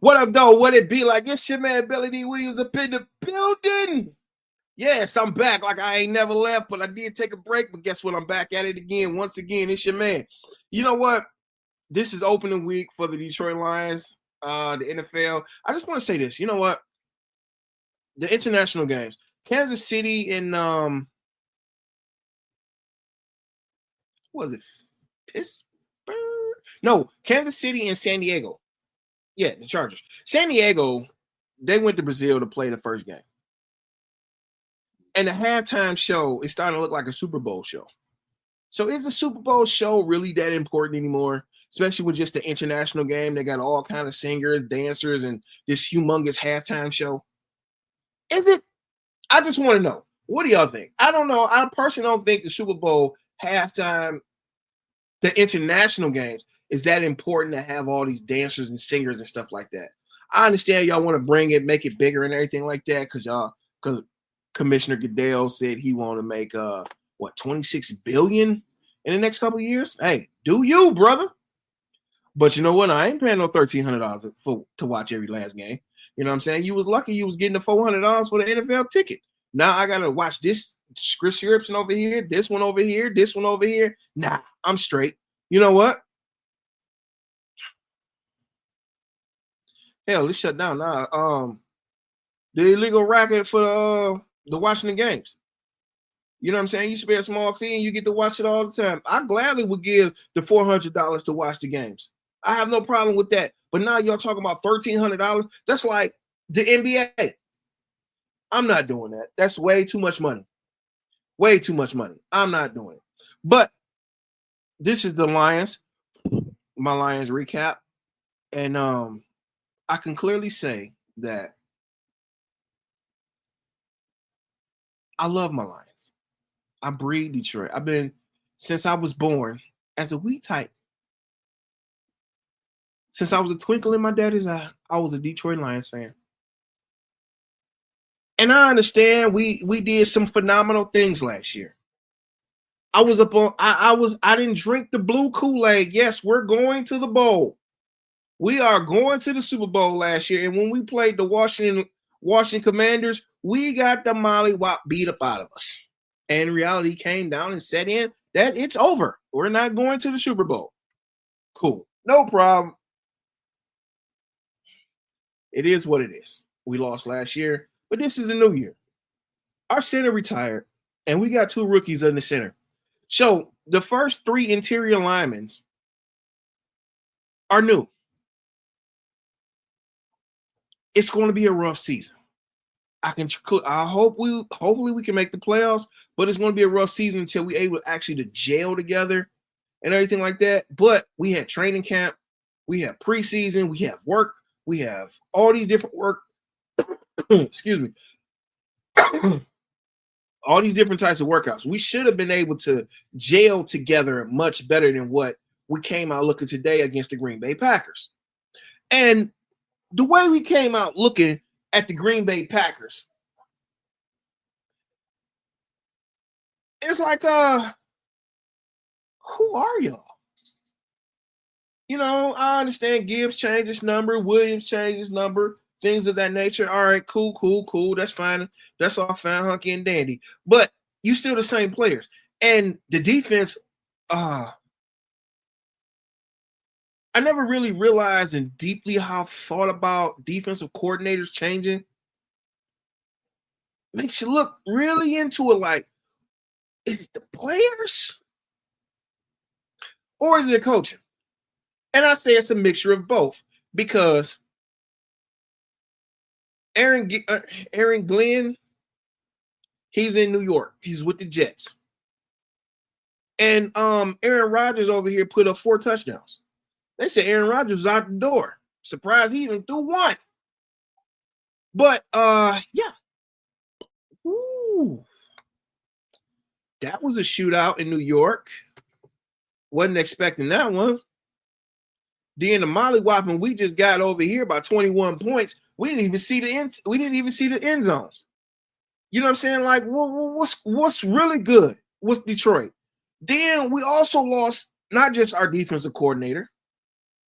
What up, though? What it be like? It's your man Billy D. Williams up in the building. Yes, I'm back. Like I ain't never left, but I did take a break. But guess what? I'm back at it again. Once again, it's your man. You know what? This is opening week for the Detroit Lions, the NFL. I just want to say this. You know what? The international games, Kansas City and what was it Pittsburgh? No, Kansas City and San Diego. Yeah, the Chargers. San Diego, they went to Brazil to play the first game. And the halftime show is starting to look like a Super Bowl show. So is the Super Bowl show really that important anymore? Especially with just the international game. They got all kind of singers, dancers, and this humongous halftime show. Is it? I just want to know. What do y'all think? I don't know. I personally don't think the Super Bowl halftime, the international games, is that important to have all these dancers and singers and stuff like that. I understand y'all want to bring it, make it bigger and everything like that, because Commissioner Goodell said he want to make 26 billion in the next couple of years. Hey, do you, brother? But you know what? I ain't paying no $1,300 to watch every last game. You know what I'm saying? You was lucky you was getting the $400 for the NFL ticket. Now I gotta watch this subscription over here, this one over here, this one over here. Nah, I'm straight. You know what? Hell, let's shut down now. The illegal racket for the Washington games. You know what I'm saying? You pay a small fee and you get to watch it all the time. I gladly would give the $400 to watch the games. I have no problem with that. But now y'all talking about $1,300. That's like the NBA. I'm not doing that. That's way too much money. Way too much money. I'm not doing it. But this is the Lions, my Lions recap. And I can clearly say that I love my Lions. I breed Detroit. I've been, since I was born, as a wee type. Since I was a twinkle in my daddy's eye, I was a Detroit Lions fan. And I understand we did some phenomenal things last year. I was up on I didn't drink the blue Kool-Aid. Yes, we're going to the bowl. We are going to the Super Bowl last year. And when we played the Washington Commanders, we got the mollywop beat up out of us. And reality came down and set in that it's over. We're not going to the Super Bowl. Cool. No problem. It is what it is. We lost last year, but this is the new year. Our center retired, and we got two rookies in the center. So the first three interior linemen are new. It's going to be a rough season. Hopefully we can make the playoffs, but it's going to be a rough season until we're able actually to gel together and everything like that. But we had training camp, we have preseason, we have work, we have all these different work. Excuse me. All these different types of workouts. We should have been able to gel together much better than what we came out looking today against the Green Bay Packers. And the way we came out looking at the Green Bay Packers, it's like, who are y'all? You know, I understand Gibbs changed his number, Williams changed his number, things of that nature. All right, cool. That's fine. That's all fine, hunky and dandy. But you still the same players. And the defense, I never really realized and deeply how thought about defensive coordinators changing. Makes you look really into it like, is it the players? Or is it coaching? And I say it's a mixture of both because Aaron Glenn, he's in New York. He's with the Jets. And Aaron Rodgers over here put up 4 touchdowns. They said Aaron Rodgers was out the door. Surprised he even threw 1. But yeah. Ooh. That was a shootout in New York. Wasn't expecting that one. Then the mollywhopping we just got over here by 21 points. We didn't even see the end zones. You know what I'm saying? Like, what's really good was Detroit. Then we also lost not just our defensive coordinator,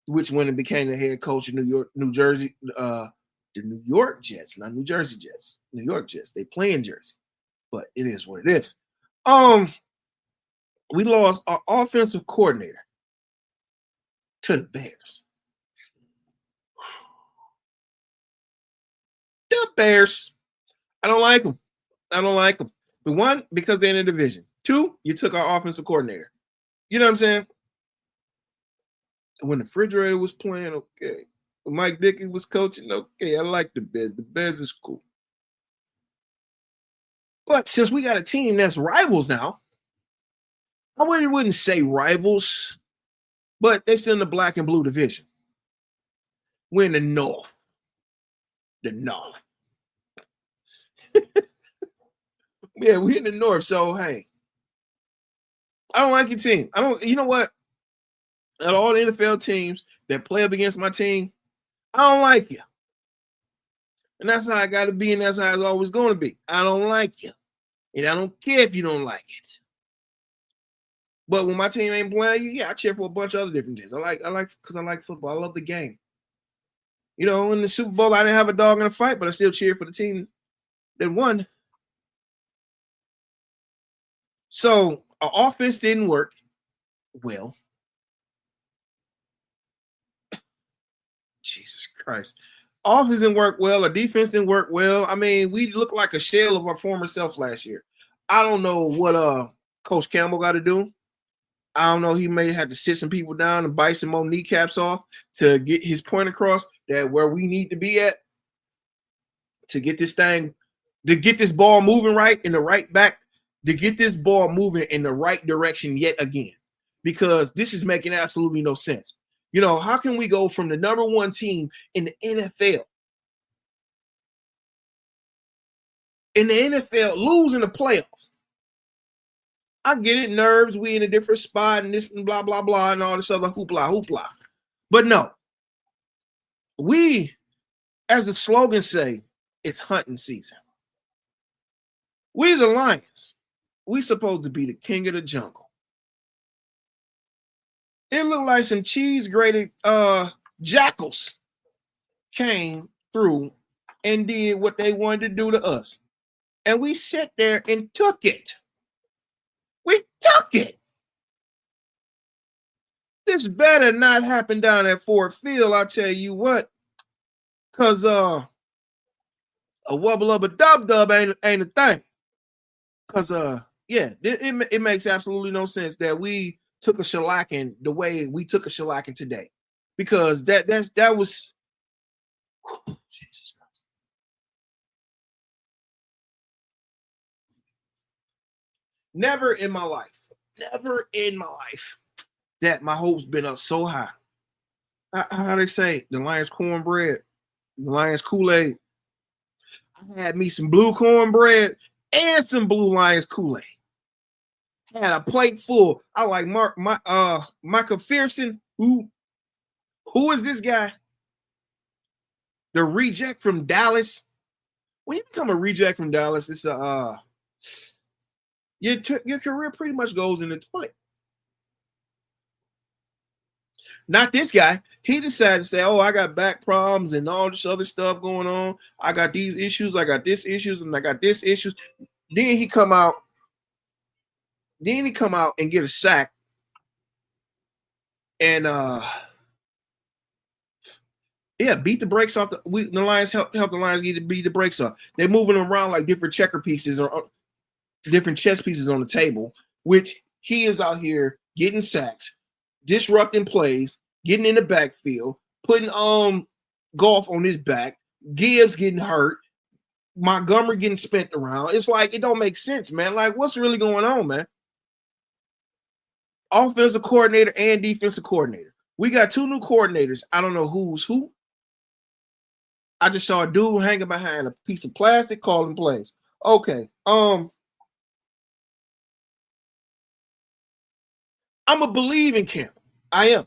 which went and became the head coach of New Jersey, the New York Jets, not New Jersey Jets, New York Jets. They play in Jersey, but it is what it is. We lost our offensive coordinator to the Bears. The Bears. I don't like them. I don't like them. But one, because they're in the division. Two, you took our offensive coordinator. You know what I'm saying? When the refrigerator was playing, okay. When Mike Dickey was coaching, okay. I like the Bears. The Bears is cool. But since we got a team that's rivals now, I wouldn't say rivals, but they're still in the black and blue division. We're in the North. The North. Yeah, we're in the North. So, hey, I don't like your team. You know what? Out of all the NFL teams that play up against my team, I don't like you. And that's how I got to be, and that's how it's always going to be. I don't like you. And I don't care if you don't like it. But when my team ain't playing you, yeah, I cheer for a bunch of other different teams. Because I like football. I love the game. You know, in the Super Bowl, I didn't have a dog in the fight, but I still cheer for the team that won. So our offense didn't work well. Jesus Christ. Offense didn't work well. Our defense didn't work well. I mean, we looked like a shell of our former self last year. I don't know what Coach Campbell got to do. I don't know. He may have to sit some people down and bite some more kneecaps off to get his point across that where we need to be at to get this thing, to get this ball moving right in the right back, to get this ball moving in the right direction yet again, because this is making absolutely no sense. You know, how can we go from the number one team in the NFL losing the playoffs? I get it, nerves, we in a different spot and this and blah, blah, blah, and all this other hoopla. But no, we, as the slogan say, it's hunting season. We the Lions. We supposed to be the king of the jungle. It looked like some cheese-grated jackals came through and did what they wanted to do to us. And we sat there and took it. We took it. This better not happen down at Ford Field, I'll tell you what. Because a wubble of a dub ain't a thing. Because yeah, it makes absolutely no sense that we took a shellacking the way we took a shellacking today. Because that was Jesus Christ. Never in my life that my hopes been up so high. How they say, the Lions cornbread, the Lions Kool-Aid. I had me some blue cornbread and some blue Lions Kool-Aid. Had a plate full. I like Michael Fearson. Who is this guy? The reject from Dallas. When you become a reject from Dallas, it's your career pretty much goes in the toilet. Not this guy. He decided to say, oh, I got back problems and all this other stuff going on. I got these issues. I got this issues. And I got this issues. Then he come out and get a sack. And beat the brakes off. The Lions help the Lions get to beat the brakes off. They're moving around like different checker pieces or different chess pieces on the table, which he is out here getting sacks, disrupting plays, getting in the backfield, putting Golf on his back, Gibbs getting hurt, Montgomery getting spent around. It's like it don't make sense, man. Like, what's really going on, man? Offensive coordinator and defensive coordinator. We got two new coordinators. I don't know who's who. I just saw a dude hanging behind a piece of plastic calling plays. Okay. I'm a believe in Campbell. I am.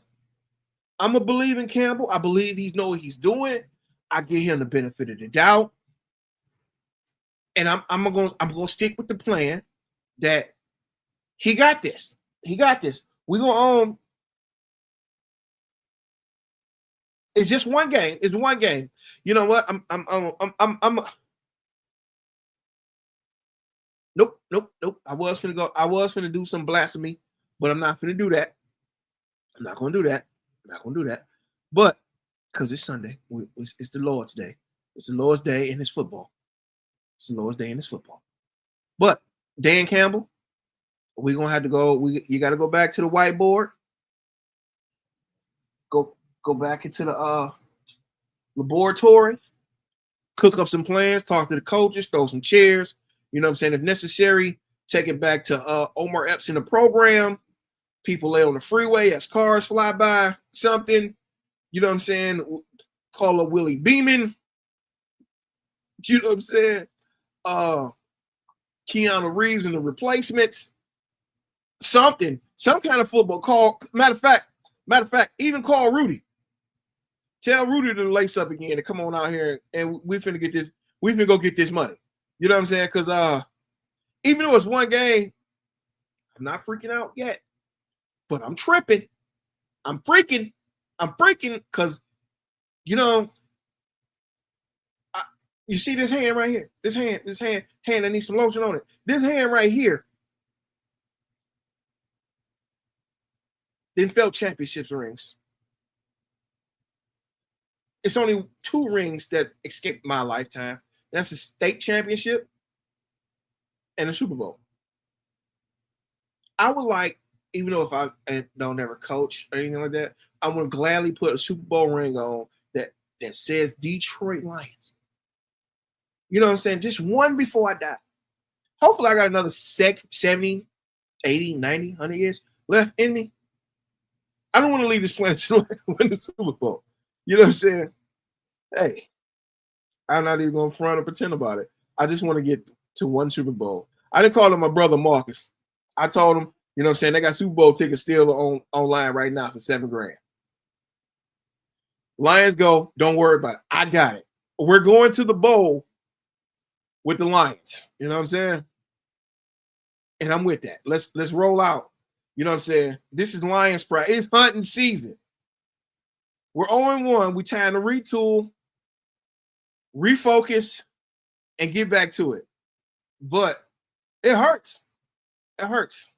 I'm a believe in Campbell. I believe he's know what he's doing. I give him the benefit of the doubt. And I'm gonna stick with the plan that he got this. He got this. We're gonna It's just one game. It's one game. You know what? I'm nope. I was finna go. I was finna do some blasphemy, but I'm not finna do that. I'm not gonna do that. I'm not gonna do that. But because it's Sunday, it's the Lord's day. It's the Lord's day in His football. It's the Lord's day in His football. But Dan Campbell, we're gonna have to go. You got to go back to the whiteboard. Go back into the laboratory. Cook up some plans. Talk to the coaches. Throw some chairs. You know what I'm saying? If necessary, take it back to Omar Epps in the program. People lay on the freeway as cars fly by. Something. You know what I'm saying? Call up Willie Beeman. You know what I'm saying? Keanu Reeves and the replacements. Something. Some kind of football call. Matter of fact, even call Rudy. Tell Rudy to lace up again and come on out here and we finna get this. We finna go get this money. You know what I'm saying? Because even though it's one game, I'm not freaking out yet. But I'm tripping. I'm freaking because, you know, you see this hand right here. This hand that needs some lotion on it. This hand right here didn't felt championships rings. It's only 2 rings that escaped my lifetime. That's a state championship and a Super Bowl. I would like, even though if I don't ever coach or anything like that, I would gladly put a Super Bowl ring on that says Detroit Lions. You know what I'm saying? Just one before I die. Hopefully I got another 70, 80, 90, 100 years left in me. I don't want to leave this planet to win the Super Bowl. You know what I'm saying? Hey, I'm not even going to front or pretend about it. I just want to get to one Super Bowl. I didn't call him my brother Marcus. I told him, you know what I'm saying, they got Super Bowl tickets still online right now for $7,000. Lions go, don't worry about it. I got it. We're going to the bowl with the Lions. You know what I'm saying? And I'm with that. Let's roll out. You know what I'm saying? This is Lions pride. It's hunting season. We're 0-1. We time to retool, refocus, and get back to it. But it hurts. It hurts.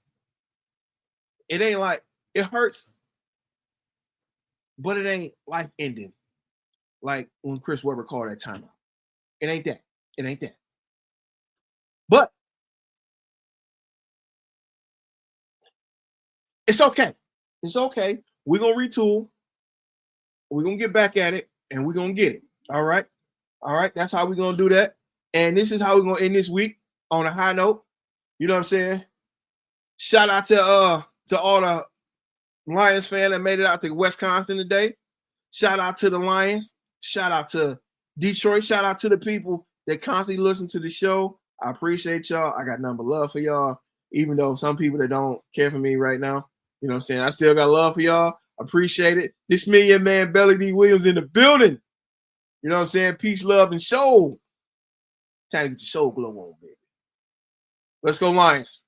It ain't like it hurts, but it ain't life ending. Like when Chris Webber called that timeout. It ain't that. It ain't that. But it's okay. It's okay. We're going to retool. We're going to get back at it, and we're going to get it. All right? All right? That's how we're going to do that. And this is how we're going to end this week on a high note. You know what I'm saying? Shout out to all the Lions fans that made it out to Wisconsin today. Shout out to the Lions. Shout out to Detroit. Shout out to the people that constantly listen to the show. I appreciate y'all. I got nothing but love for y'all, even though some people that don't care for me right now, you know what I'm saying? I still got love for y'all. Appreciate it. This million man Belly D. Williams in the building. You know what I'm saying? Peace, love, and show. Time to get your show glow on, baby. Let's go, Lions.